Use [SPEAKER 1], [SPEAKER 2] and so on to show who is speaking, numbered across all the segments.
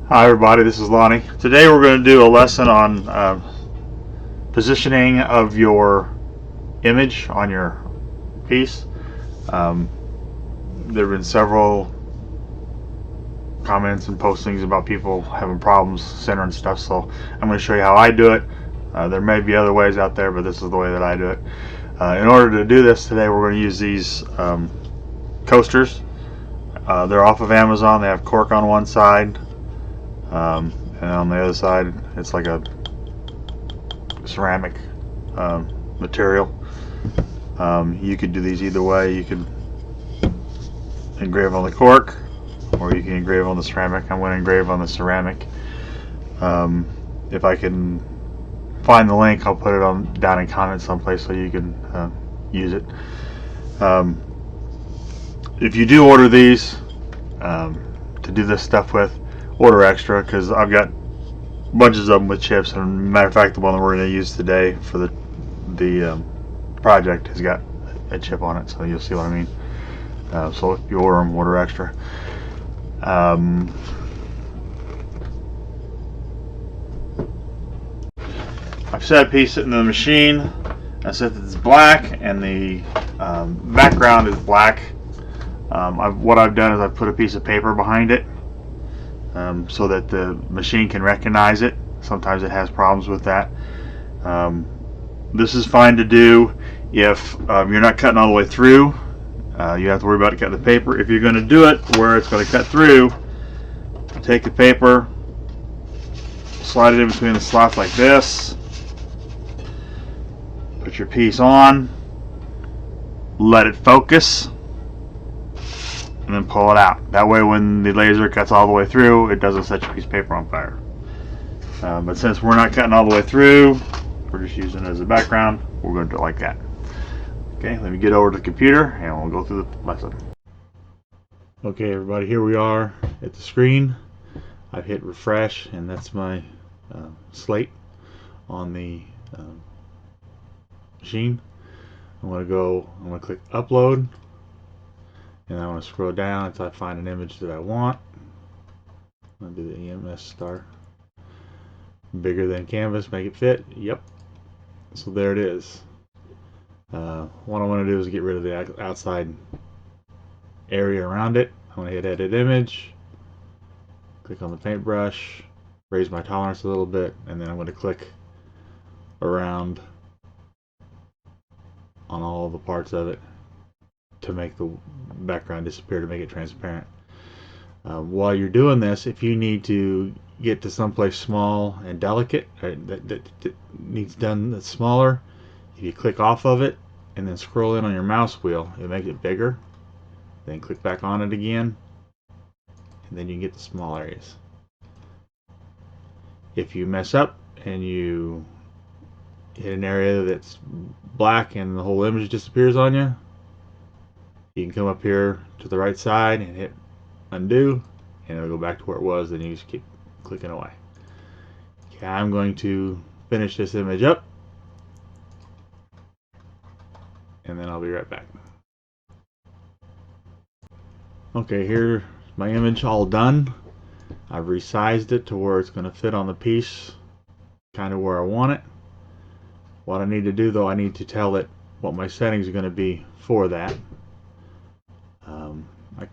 [SPEAKER 1] Hi everybody, this is Lonnie. Today we're going to do a lesson on positioning of your image on your piece. There have been several comments and postings about people having problems centering stuff, so I'm going to show you how I do it. There may be other ways out there, but this is the way that I do it. In order to do this today, we're going to use these coasters. They're off of Amazon. They have cork on one side. And on the other side it's like a ceramic material. You could do these either way. You could engrave on the cork or you can engrave on the ceramic. I'm going to engrave on the ceramic. If I can find the link, I'll put it down in comments someplace so you can use it. If you do order these to do this stuff with, order extra, because I've got bunches of them with chips, and matter of fact the one that we're going to use today for the project has got a chip on it, so you'll see what I mean. So if you order them, order extra. I've set a piece in the machine. I set that it's black and the background is black. What I've done is I've put a piece of paper behind it so that the machine can recognize it. Sometimes it has problems with that. This is fine to do if you're not cutting all the way through. You have to worry about cutting the paper. If you're going to do it where it's going to cut through, take the paper, slide it in between the slots like this, put your piece on, let it focus, and then pull it out. That way when the laser cuts all the way through, it doesn't set your piece of paper on fire. But since we're not cutting all the way through, we're just using it as a background, we're going to do it like that. Okay, let me get over to the computer and we'll go through the lesson. Okay everybody, here we are at the screen. I've hit refresh and that's my slate on the machine. I'm going to click upload. And I want to scroll down until I find an image that I want. I'm going to do the EMS star. Bigger than canvas, make it fit. Yep. So there it is. What I want to do is get rid of the outside area around it. I'm going to hit edit image. Click on the paintbrush. Raise my tolerance a little bit. And then I'm going to click around on all the parts of it to make the background disappear, to make it transparent. While you're doing this, if you need to get to someplace small and delicate that needs done that's smaller, if you click off of it and then scroll in on your mouse wheel, it'll make it bigger. Then click back on it again, and then you can get the small areas. If you mess up and you hit an area that's black and the whole image disappears on you, you can come up here to the right side and hit undo, and it'll go back to where it was, and you just keep clicking away. Okay, I'm going to finish this image up, and then I'll be right back. Okay, here's my image all done. I've resized it to where it's going to fit on the piece, kind of where I want it. What I need to do though, I need to tell it what my settings are going to be for that. I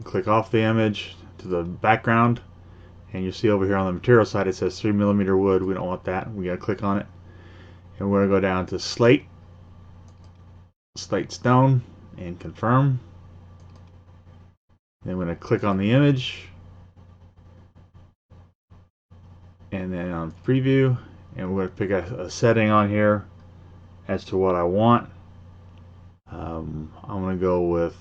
[SPEAKER 1] click off the image to the background, and you see over here on the material side it says 3mm wood. We don't want that. We got to click on it, and we're going to go down to slate stone, and confirm. Then we're going to click on the image, and then on preview, and we're going to pick a setting on here as to what I want. I'm going to go with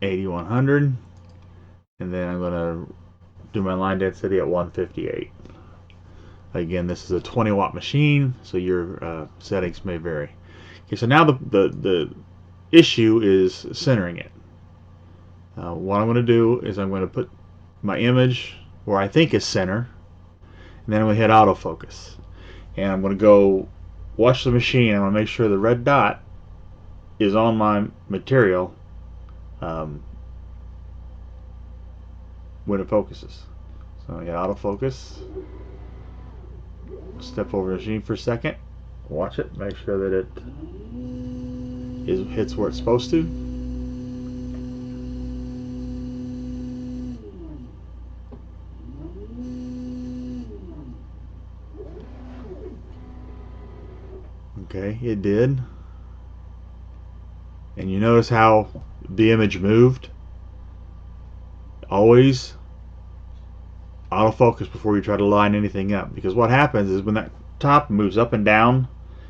[SPEAKER 1] 8100, and then I'm going to do my line density at 158. Again, this is a 20-watt machine, so your settings may vary. Okay, so now the issue is centering it. What I'm going to do is I'm going to put my image where I think is center, and then I'm going to hit autofocus, and I'm going to go watch the machine. I'm going to make sure the red dot is on my material when it focuses. So yeah, autofocus. Step over the machine for a second. Watch it. Make sure that it hits where it's supposed to. Okay, it did. And you notice how the image moved? Always autofocus before you try to line anything up, because what happens is when that top moves up and down,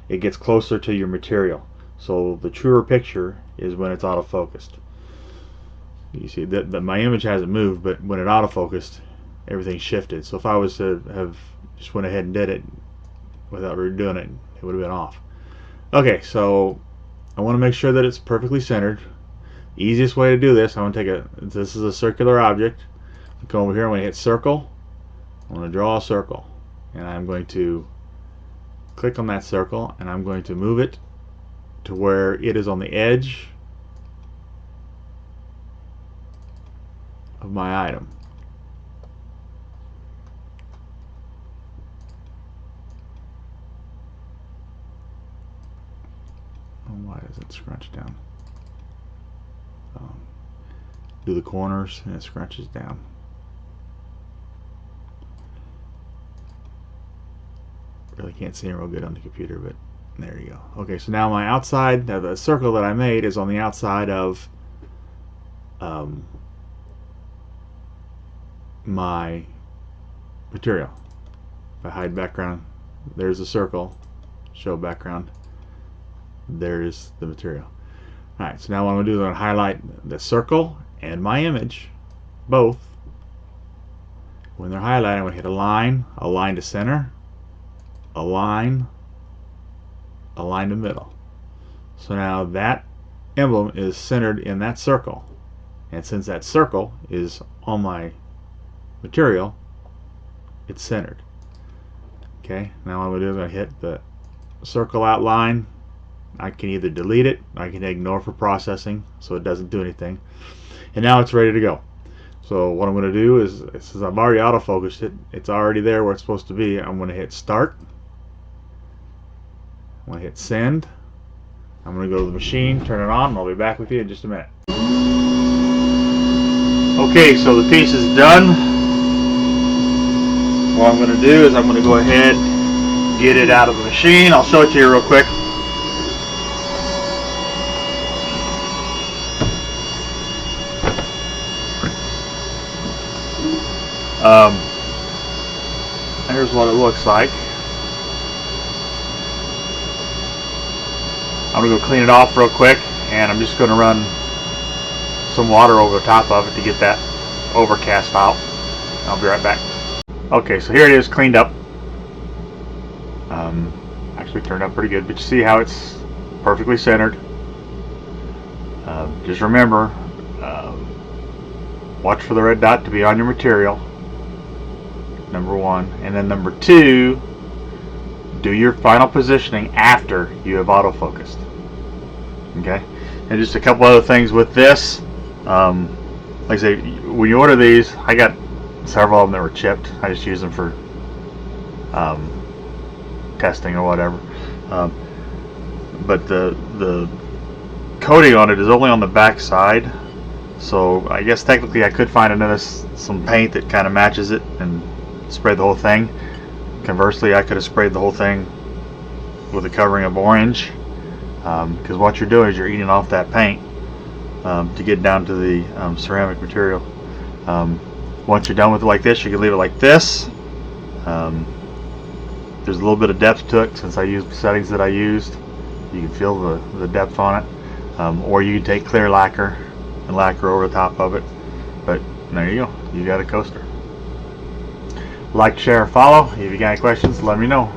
[SPEAKER 1] it gets closer to your material. So the truer picture is when it's autofocused. You see that my image hasn't moved, but when it autofocused, everything shifted. So if I was to have just went ahead and did it without redoing it, it would have been off. Okay, so I want to make sure that it's perfectly centered. Easiest way to do this, I want to this is a circular object. Go over here, I'm going to hit circle. I'm going to draw a circle, and I'm going to click on that circle, and I'm going to move it to where it is on the edge of my item. Why does it scrunch down? Do the corners, and it scrunches down. Really can't see it real good on the computer, but there you go. Okay, so now my outside, the circle that I made is on the outside of my material. If I hide background, there's a circle. Show background, there's the material. Alright, so now what I'm going to do is I'm going to highlight the circle and my image, both. When they're highlighted, I'm going to hit a line to center, a line to middle. So now that emblem is centered in that circle, and since that circle is on my material, it's centered. Okay, now what I'm going to do is I'm going to hit the circle outline. I can either delete it, I can ignore for processing so it doesn't do anything, and now it's ready to go. So what I'm going to do is, since I've already autofocused it, it's already there where it's supposed to be, I'm going to hit start. I'm going to hit send. I'm going to go to the machine, turn it on, and I'll be back with you in just a minute. Okay, so the piece is done. What I'm going to do is I'm going to go ahead, get it out of the machine. I'll show it to you real quick. Here's what it looks like. I'm going to go clean it off real quick, and I'm just going to run some water over the top of it to get that overcast out. I'll be right back. Okay, so here it is cleaned up. Actually turned out pretty good, but you see how it's perfectly centered. Just remember, watch for the red dot to be on your material, number one, and then number two, do your final positioning after you have autofocused. Okay, and just a couple other things with this. Like I say, when you order these, I got several of them that were chipped. I just use them for testing or whatever. But the coating on it is only on the back side, so I guess technically I could find some paint that kind of matches it and spray the whole thing. Conversely, I could have sprayed the whole thing with a covering of orange, because what you're doing is you're eating off that paint to get down to the ceramic material. Once you're done with it like this, you can leave it like this. There's a little bit of depth to it since I used the settings that I used. You can feel the depth on it. Or you can take clear lacquer and lacquer over the top of it. But there you go, you got a coaster. Like, share, follow. If you got any questions, let me know.